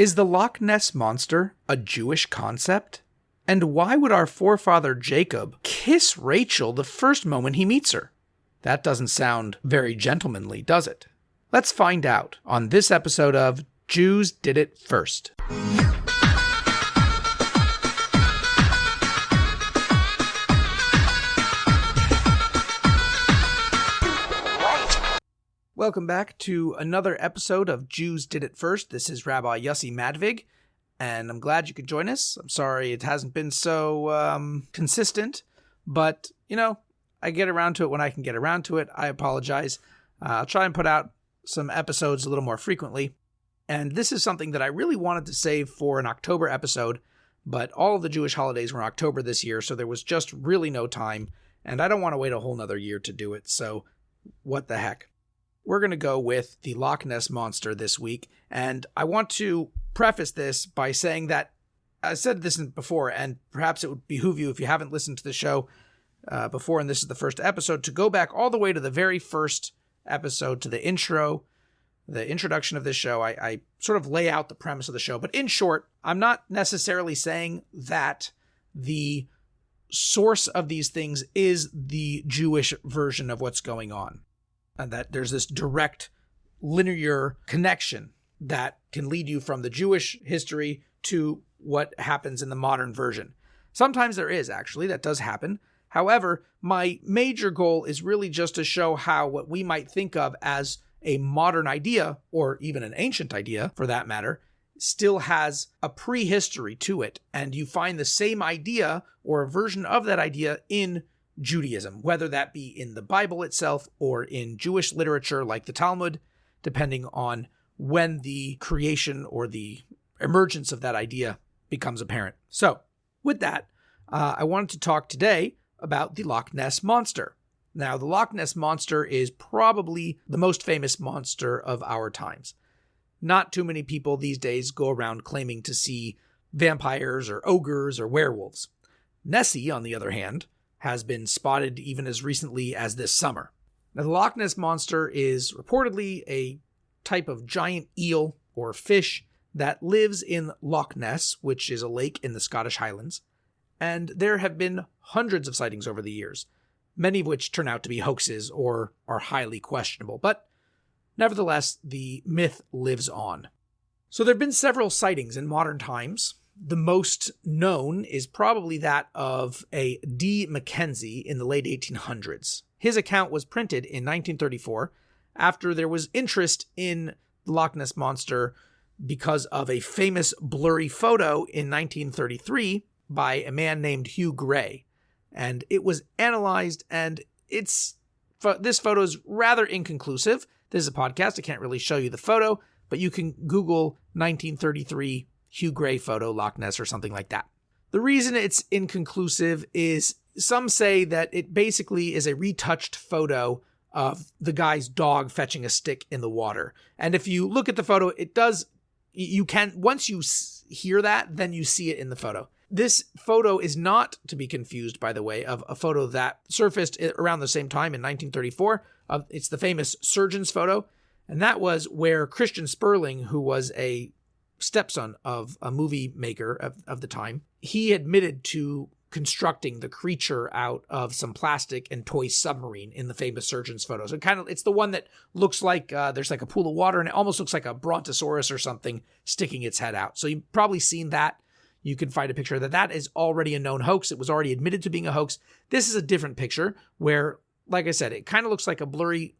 Is the Loch Ness Monster a Jewish concept? And why would our forefather Jacob kiss Rachel the first moment he meets her? That doesn't sound very gentlemanly, does it? Let's find out on this episode of Jews Did It First. Welcome back to another episode of Jews Did It First. This is Rabbi Yossi Madvig, and I'm glad you could join us. I'm sorry it hasn't been so consistent, but, I get around to it when I can get around to it. I apologize. I'll try and put out some episodes a little more frequently, and this is something that I really wanted to save for an October episode, but all of the Jewish holidays were in October this year, so there was just really no time, and I don't want to wait a whole nother year to do it, so what the heck. We're going to go with the Loch Ness Monster this week, and I want to preface this by saying that I said this before, and perhaps it would behoove you if you haven't listened to the show before, and this is the first episode, to go back all the way to the very first episode, to the introduction of this show. I sort of lay out the premise of the show, but in short, I'm not necessarily saying that the source of these things is the Jewish version of what's going on, and that there's this direct linear connection that can lead you from the Jewish history to what happens in the modern version. Sometimes there is, actually, that does happen. However, my major goal is really just to show how what we might think of as a modern idea, or even an ancient idea for that matter, still has a prehistory to it. And you find the same idea or a version of that idea in Judaism, whether that be in the Bible itself or in Jewish literature like the Talmud, depending on when the creation or the emergence of that idea becomes apparent. So, with that, I wanted to talk today about the Loch Ness Monster. Now, the Loch Ness Monster is probably the most famous monster of our times. Not too many people these days go around claiming to see vampires or ogres or werewolves. Nessie, on the other hand, has been spotted even as recently as this summer. Now, the Loch Ness Monster is reportedly a type of giant eel or fish that lives in Loch Ness, which is a lake in the Scottish Highlands, and there have been hundreds of sightings over the years, many of which turn out to be hoaxes or are highly questionable, but nevertheless, the myth lives on. So there have been several sightings in modern times. The most known is probably that of a D. Mackenzie in the late 1800s. His account was printed in 1934 after there was interest in the Loch Ness Monster because of a famous blurry photo in 1933 by a man named Hugh Gray. And it was analyzed, and this photo is rather inconclusive. This is a podcast. I can't really show you the photo, but you can Google 1933 Hugh Gray photo, Loch Ness, or something like that. The reason it's inconclusive is some say that it basically is a retouched photo of the guy's dog fetching a stick in the water. And if you look at the photo, once you hear that, then you see it in the photo. This photo is not to be confused, by the way, of a photo that surfaced around the same time in 1934. It's the famous surgeon's photo. And that was where Christian Sperling, who was a stepson of a movie maker of the time, he admitted to constructing the creature out of some plastic and toy submarine in the famous surgeon's photo. So it's the one that looks like there's like a pool of water, and it almost looks like a brontosaurus or something sticking its head out. So you've probably seen that. You can find a picture that is already a known hoax. It was already admitted to being a hoax. This is a different picture where, like I said, it kind of looks like a blurry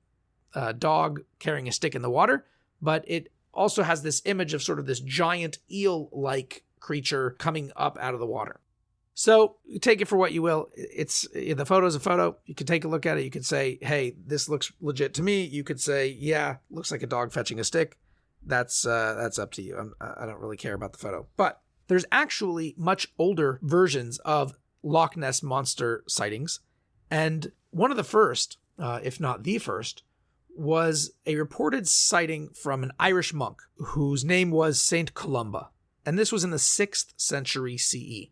dog carrying a stick in the water, but it also has this image of sort of this giant eel-like creature coming up out of the water. So take it for what you will. The photo's a photo. You can take a look at it. You could say, hey, this looks legit to me. You could say, yeah, looks like a dog fetching a stick. That's up to you. I don't really care about the photo. But there's actually much older versions of Loch Ness Monster sightings. And one of the first, if not the first, was a reported sighting from an Irish monk whose name was Saint Columba. And this was in the 6th century CE.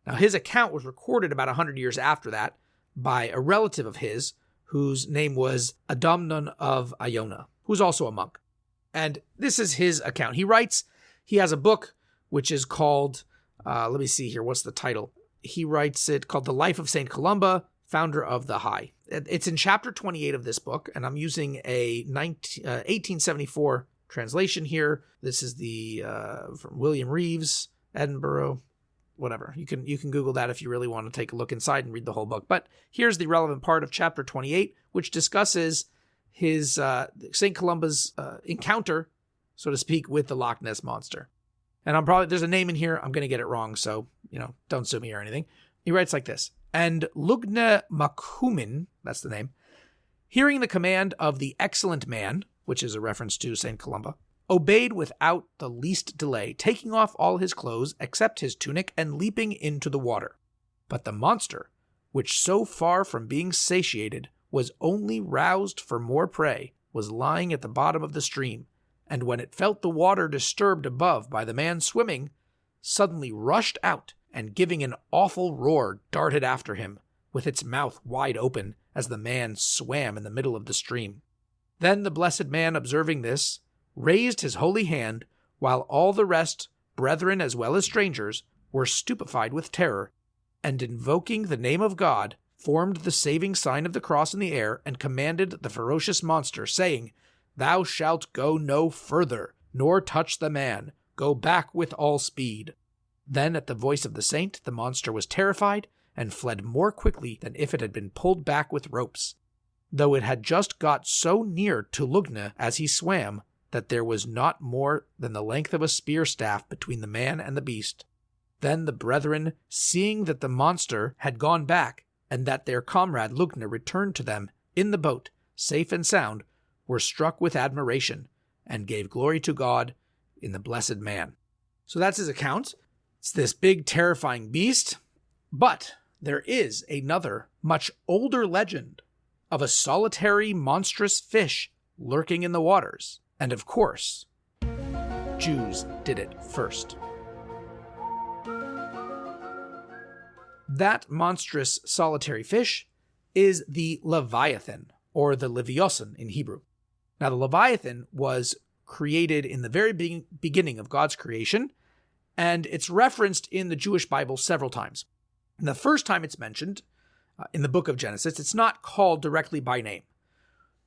Now, his account was recorded about 100 years after that by a relative of his whose name was Adamnon of Iona, who's also a monk. And this is his account. He writes, He has a book which is called, let me see here, what's the title? He writes it called The Life of St. Columba, Founder of the High. It's in chapter 28 of this book, and I'm using a 1874 translation here. This is the from William Reeves, Edinburgh, whatever. You can Google that if you really want to take a look inside and read the whole book. But here's the relevant part of chapter 28, which discusses his St. Columba's encounter, so to speak, with the Loch Ness monster. And there's a name in here, I'm going to get it wrong, so, don't sue me or anything. He writes like this: "And Lugne Macumin," that's the name, "hearing the command of the excellent man," which is a reference to St. Columba, "obeyed without the least delay, taking off all his clothes except his tunic and leaping into the water. But the monster, which so far from being satiated was only roused for more prey, was lying at the bottom of the stream, and when it felt the water disturbed above by the man swimming, suddenly rushed out, and giving an awful roar, darted after him, with its mouth wide open, as the man swam in the middle of the stream. Then the blessed man, observing this, raised his holy hand, while all the rest, brethren as well as strangers, were stupefied with terror, and invoking the name of God, formed the saving sign of the cross in the air, and commanded the ferocious monster, saying, Thou shalt go no further, nor touch the man. Go back with all speed. Then at the voice of the saint, the monster was terrified, and fled more quickly than if it had been pulled back with ropes, though it had just got so near to Lugne as he swam, that there was not more than the length of a spear staff between the man and the beast. Then the brethren, seeing that the monster had gone back, and that their comrade Lugne returned to them in the boat, safe and sound, were struck with admiration, and gave glory to God in the blessed man. So that's his account. It's this big, terrifying beast. But there is another, much older legend of a solitary, monstrous fish lurking in the waters. And of course, Jews did it first. That monstrous solitary fish is the Leviathan, or the Leviosan in Hebrew. Now, the Leviathan was created in the very beginning of God's creation, and it's referenced in the Jewish Bible several times. And the first time it's mentioned in the book of Genesis, it's not called directly by name.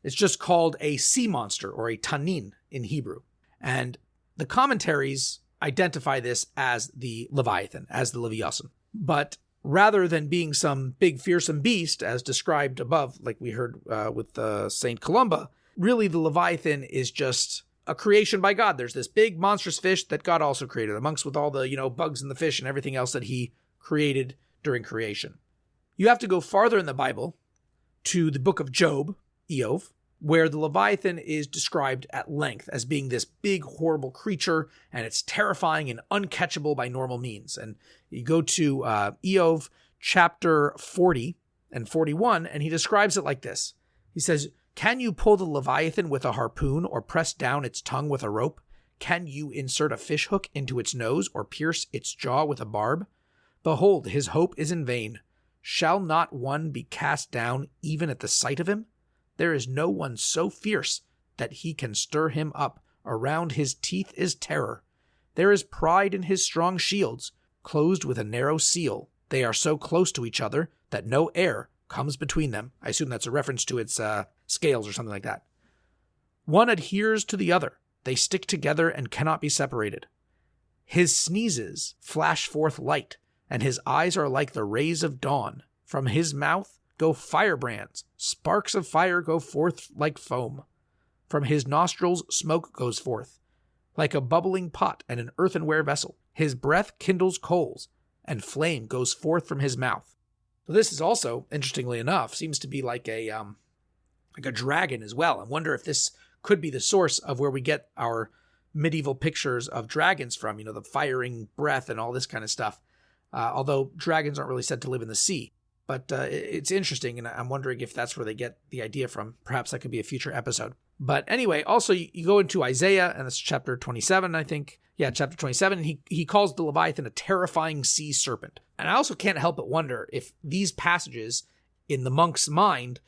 It's just called a sea monster, or a tanin in Hebrew. And the commentaries identify this as the Leviathan, as the Leviathan. But rather than being some big fearsome beast, as described above, like we heard with St. Columba, really the Leviathan is just a creation by God. There's this big monstrous fish that God also created, amongst with all the, bugs and the fish and everything else that he created during creation. You have to go farther in the Bible to the book of Job, Eov, where the Leviathan is described at length as being this big, horrible creature, and it's terrifying and uncatchable by normal means. And you go to Eov chapter 40 and 41, and he describes it like this. He says, Can you pull the Leviathan with a harpoon, or press down its tongue with a rope? Can you insert a fish hook into its nose, or pierce its jaw with a barb? Behold, his hope is in vain. Shall not one be cast down even at the sight of him? There is no one so fierce that he can stir him up. Around his teeth is terror. There is pride in his strong shields, closed with a narrow seal. They are so close to each other that no air comes between them. I assume that's a reference to its scales or something like that. One adheres to the other. They stick together and cannot be separated. His sneezes flash forth light, and his eyes are like the rays of dawn. From his mouth go firebrands. Sparks of fire go forth like foam. From his nostrils smoke goes forth, like a bubbling pot and an earthenware vessel. His breath kindles coals, and flame goes forth from his mouth. So this is also, interestingly enough, seems to be like a dragon as well. I wonder if this could be the source of where we get our medieval pictures of dragons from, the firing breath and all this kind of stuff. Although dragons aren't really said to live in the sea. But it's interesting, and I'm wondering if that's where they get the idea from. Perhaps that could be a future episode. But anyway, also you go into Isaiah, and it's chapter 27, I think. Yeah, chapter 27, and he calls the Leviathan a terrifying sea serpent. And I also can't help but wonder if these passages in the monk's mind,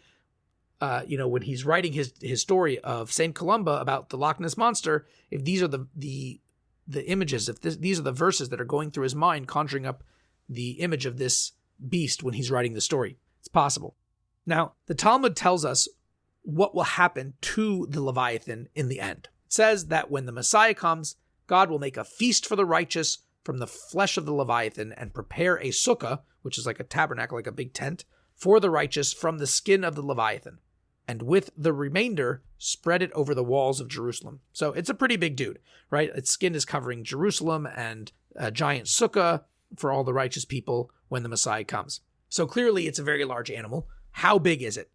when he's writing his story of St. Columba about the Loch Ness monster, if these are the the images, if these are the verses that are going through his mind, conjuring up the image of this beast when he's writing the story. It's possible. Now, the Talmud tells us what will happen to the Leviathan in the end. It says that when the Messiah comes, God will make a feast for the righteous from the flesh of the Leviathan and prepare a sukkah, which is like a tabernacle, like a big tent, for the righteous from the skin of the Leviathan. And with the remainder, spread it over the walls of Jerusalem. So it's a pretty big dude, right? Its skin is covering Jerusalem and a giant sukkah for all the righteous people when the Messiah comes. So clearly it's a very large animal. How big is it?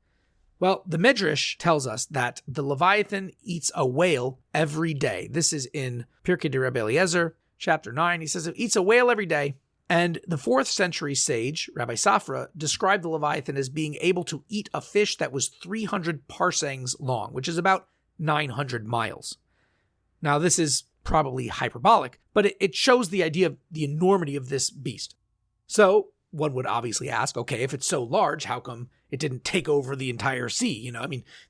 Well, the Midrash tells us that the Leviathan eats a whale every day. This is in Pirkei de Rabbi Eliezer, chapter 9. He says it eats a whale every day. And the 4th century sage, Rabbi Safra, described the Leviathan as being able to eat a fish that was 300 parsangs long, which is about 900 miles. Now, this is probably hyperbolic, but it shows the idea of the enormity of this beast. So one would obviously ask, okay, if it's so large, how come it didn't take over the entire sea?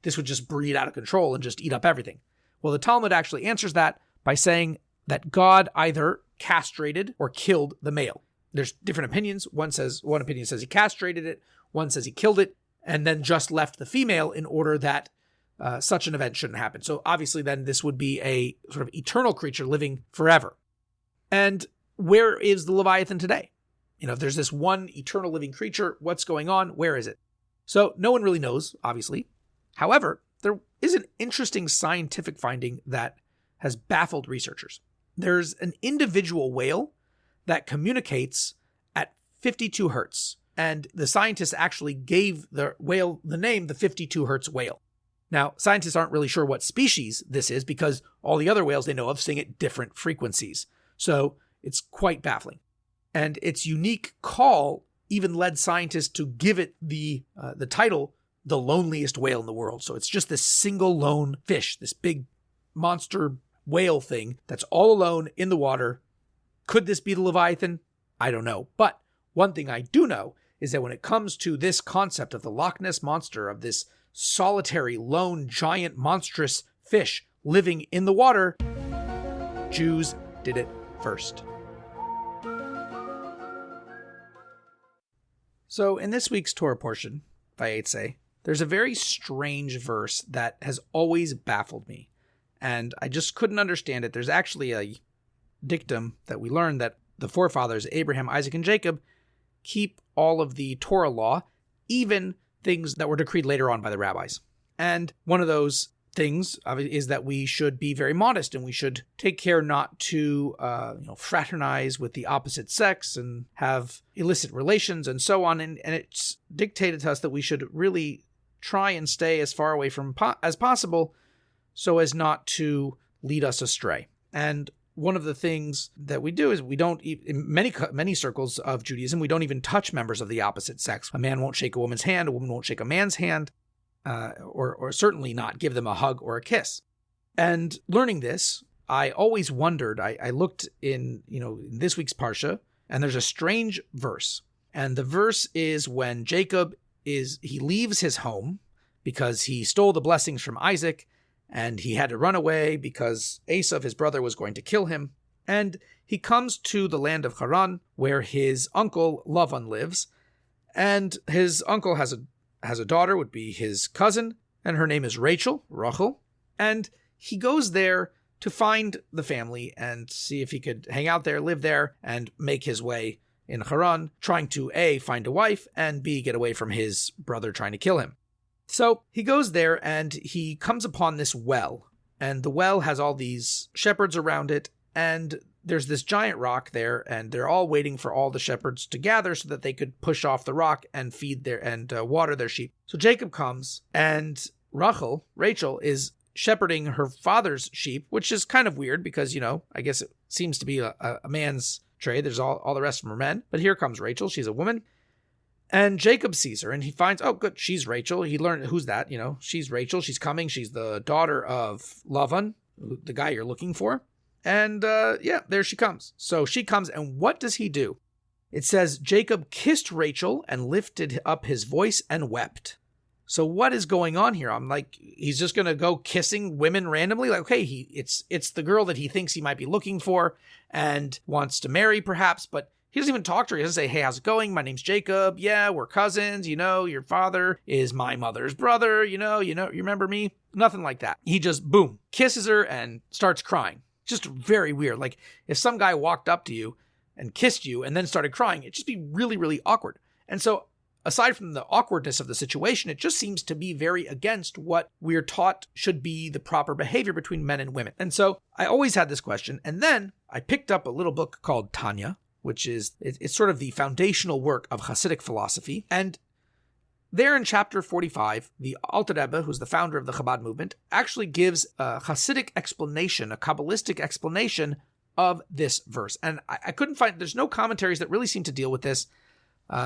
This would just breed out of control and just eat up everything. Well, the Talmud actually answers that by saying that God either castrated or killed the male. There's different opinions. One opinion says he castrated it, one says he killed it, and then just left the female in order that such an event shouldn't happen. So obviously then this would be a sort of eternal creature living forever. And where is the Leviathan today? If there's this one eternal living creature, what's going on? Where is it? So no one really knows, obviously. However, there is an interesting scientific finding that has baffled researchers. There's an individual whale that communicates at 52 hertz. And the scientists actually gave the whale the name the 52 hertz whale. Now, scientists aren't really sure what species this is because all the other whales they know of sing at different frequencies. So it's quite baffling. And its unique call even led scientists to give it the title, the loneliest whale in the world. So it's just this single lone fish, this big monster whale thing that's all alone in the water. Could this be the Leviathan? I don't know. But one thing I do know is that when it comes to this concept of the Loch Ness monster, of this solitary, lone, giant, monstrous fish living in the water, Jews did it first. So in this week's Torah portion, Vayetze, there's a very strange verse that has always baffled me, and I just couldn't understand it. There's actually a dictum that we learned that the forefathers, Abraham, Isaac, and Jacob, keep all of the Torah law, even things that were decreed later on by the rabbis. And one of those things is that we should be very modest and we should take care not to fraternize with the opposite sex and have illicit relations and so on. And it's dictated to us that we should really try and stay as far away from as possible so as not to lead us astray. And one of the things that we do is we don't, in many circles of Judaism, we don't even touch members of the opposite sex. A man won't shake a woman's hand, a woman won't shake a man's hand, or certainly not give them a hug or a kiss. And learning this, I always wondered, I looked in this week's Parsha, and there's a strange verse. And the verse is when Jacob he leaves his home because he stole the blessings from Isaac, and he had to run away because Esav, his brother, was going to kill him. And he comes to the land of Haran, where his uncle Lavan lives. And his uncle has a daughter, would be his cousin, and her name is Rachel. And he goes there to find the family and see if he could hang out there, live there, and make his way in Haran, trying to A, find a wife, and B, get away from his brother trying to kill him. So he goes there and he comes upon this well, and the well has all these shepherds around it, and there's this giant rock there, and they're all waiting for all the shepherds to gather so that they could push off the rock and feed water their sheep. So Jacob comes, and Rachel, is shepherding her father's sheep, which is kind of weird because, I guess it seems to be a man's trade. There's all the rest of them are men, but here comes Rachel. She's a woman. And Jacob sees her and he finds, oh, good, she's Rachel. He learned, who's that? She's Rachel. She's coming. She's the daughter of Lavan, the guy you're looking for. And there she comes. So she comes, and what does he do? It says, Jacob kissed Rachel and lifted up his voice and wept. So what is going on here? I'm like, he's just going to go kissing women randomly? Like, okay, it's the girl that he thinks he might be looking for and wants to marry perhaps, but he doesn't even talk to her. He doesn't say, hey, how's it going? My name's Jacob. Yeah, we're cousins. Your father is my mother's brother. You remember me? Nothing like that. He just, boom, kisses her and starts crying. Just very weird. Like if some guy walked up to you and kissed you and then started crying, it'd just be really, really awkward. And so aside from the awkwardness of the situation, it just seems to be very against what we're taught should be the proper behavior between men and women. And so I always had this question. And then I picked up a little book called Tanya, which is, it's sort of the foundational work of Hasidic philosophy. And there in chapter 45, the Alter Rebbe, who's the founder of the Chabad movement, actually gives a Hasidic explanation, a Kabbalistic explanation of this verse. And I couldn't find, there's no commentaries that really seem to deal with this.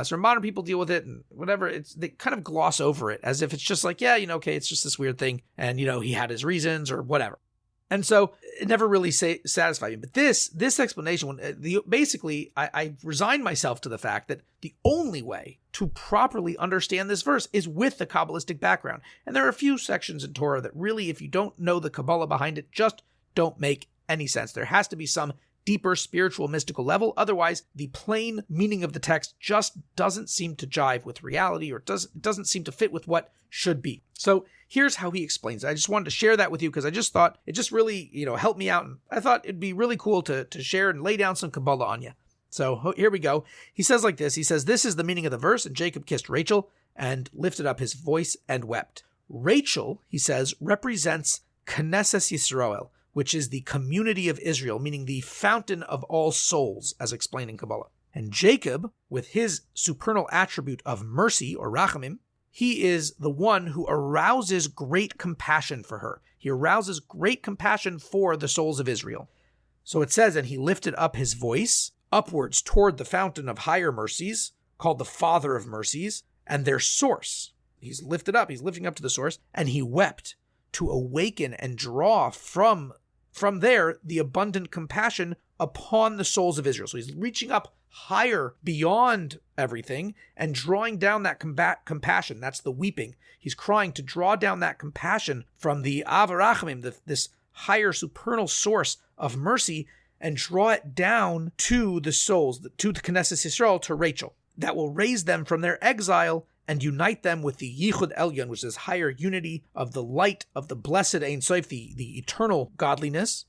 So modern people deal with it and whatever, they kind of gloss over it as if it's just like, yeah, okay, it's just this weird thing. And, he had his reasons or whatever. And so it never really satisfied me. But this explanation, basically, I resigned myself to the fact that the only way to properly understand this verse is with the Kabbalistic background. And there are a few sections in Torah that really, if you don't know the Kabbalah behind it, just don't make any sense. There has to be some deeper spiritual mystical level. Otherwise, the plain meaning of the text just doesn't seem to jive with reality or doesn't seem to fit with what should be. So here's how he explains it. I just wanted to share that with you because I just thought it just really, helped me out. And I thought it'd be really cool to share and lay down some Kabbalah on you. So here we go. He says like this. He says, this is the meaning of the verse. And Jacob kissed Rachel and lifted up his voice and wept. Rachel, he says, represents Knesset Yisrael, which is the community of Israel, meaning the fountain of all souls, as explained in Kabbalah. And Jacob, with his supernal attribute of mercy, or rachamim, he is the one who arouses great compassion for her. He arouses great compassion for the souls of Israel. So it says, and he lifted up his voice upwards toward the fountain of higher mercies, called the Father of mercies, and their source. He's lifting up to the source, and he wept to awaken and draw from there the abundant compassion upon the souls of Israel. So he's reaching up higher beyond everything and drawing down that compassion. That's the weeping. He's crying to draw down that compassion from the Avarachamim, this higher supernal source of mercy, and draw it down to the souls, to the Knesset Yisrael, to Rachel. That will raise them from their exile and unite them with the Yichud Elyon, which is higher unity of the light of the blessed Ein Sof, the eternal godliness,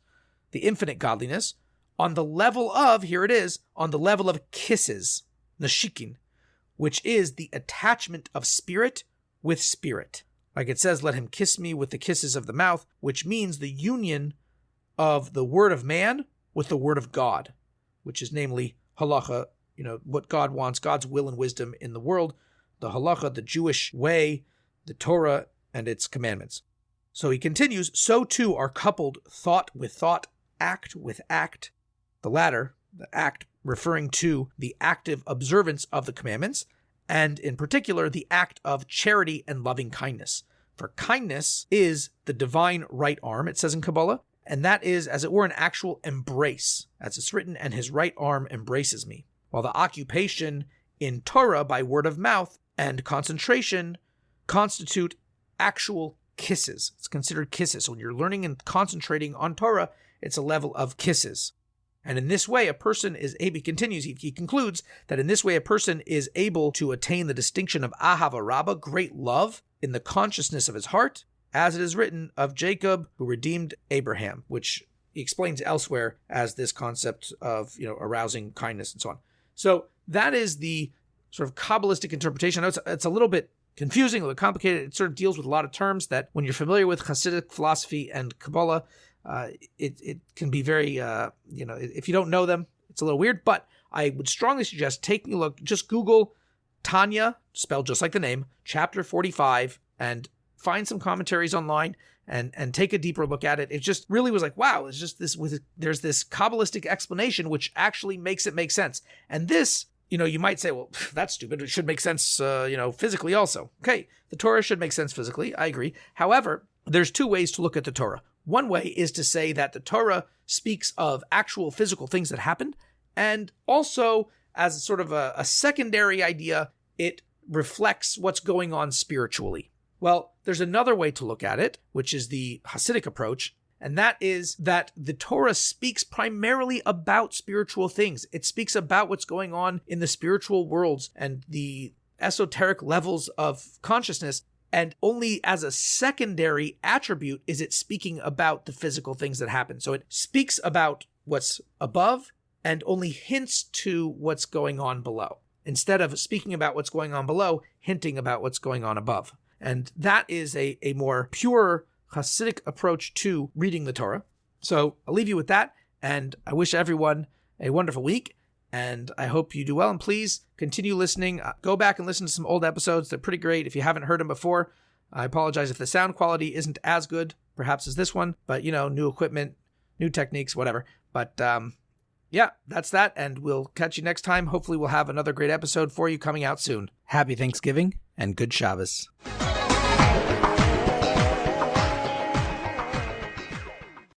the infinite godliness, on the level of, here it is, on the level of kisses, nashikin, which is the attachment of spirit with spirit. Like it says, let him kiss me with the kisses of the mouth, which means the union of the word of man with the word of God, which is namely halacha, what God wants, God's will and wisdom in the world, the halacha, the Jewish way, the Torah, and its commandments. So he continues, so too are coupled thought with thought, act with act. The latter, the act, referring to the active observance of the commandments, and in particular, the act of charity and loving kindness. For kindness is the divine right arm, it says in Kabbalah, and that is, as it were, an actual embrace. As it's written, and his right arm embraces me. While the occupation in Torah by word of mouth and concentration constitute actual kisses. It's considered kisses. So when you're learning and concentrating on Torah, it's a level of kisses. And in this way, a person is able, he concludes that in this way, a person is able to attain the distinction of Ahava Rabbah, great love, in the consciousness of his heart, as it is written of Jacob, who redeemed Abraham, which he explains elsewhere as this concept of, arousing kindness and so on. So that is the sort of Kabbalistic interpretation. I know it's a little bit confusing, a little complicated. It sort of deals with a lot of terms that when you're familiar with Hasidic philosophy and Kabbalah, it can be very, if you don't know them, it's a little weird. But I would strongly suggest taking a look, just Google Tanya, spelled just like the name, chapter 45, and find some commentaries online and take a deeper look at it. It just really was like, wow, it's just this, there's this Kabbalistic explanation which actually makes it make sense. And this, you might say, well, that's stupid. It should make sense, physically also. Okay, the Torah should make sense physically. I agree. However, there's two ways to look at the Torah. One way is to say that the Torah speaks of actual physical things that happened, and also as sort of a secondary idea, it reflects what's going on spiritually. Well, there's another way to look at it, which is the Hasidic approach, and that is that the Torah speaks primarily about spiritual things. It speaks about what's going on in the spiritual worlds and the esoteric levels of consciousness, and only as a secondary attribute is it speaking about the physical things that happen. So it speaks about what's above and only hints to what's going on below, instead of speaking about what's going on below, hinting about what's going on above. And that is a more pure Hasidic approach to reading the Torah. So I'll leave you with that, and I wish everyone a wonderful week, and I hope you do well, and please continue listening. Go back and listen to some old episodes. They're pretty great if you haven't heard them before. I apologize if the sound quality isn't as good, perhaps, as this one, but, new equipment, new techniques, whatever. But, yeah, that's that, and we'll catch you next time. Hopefully we'll have another great episode for you coming out soon. Happy Thanksgiving, and good Shabbos.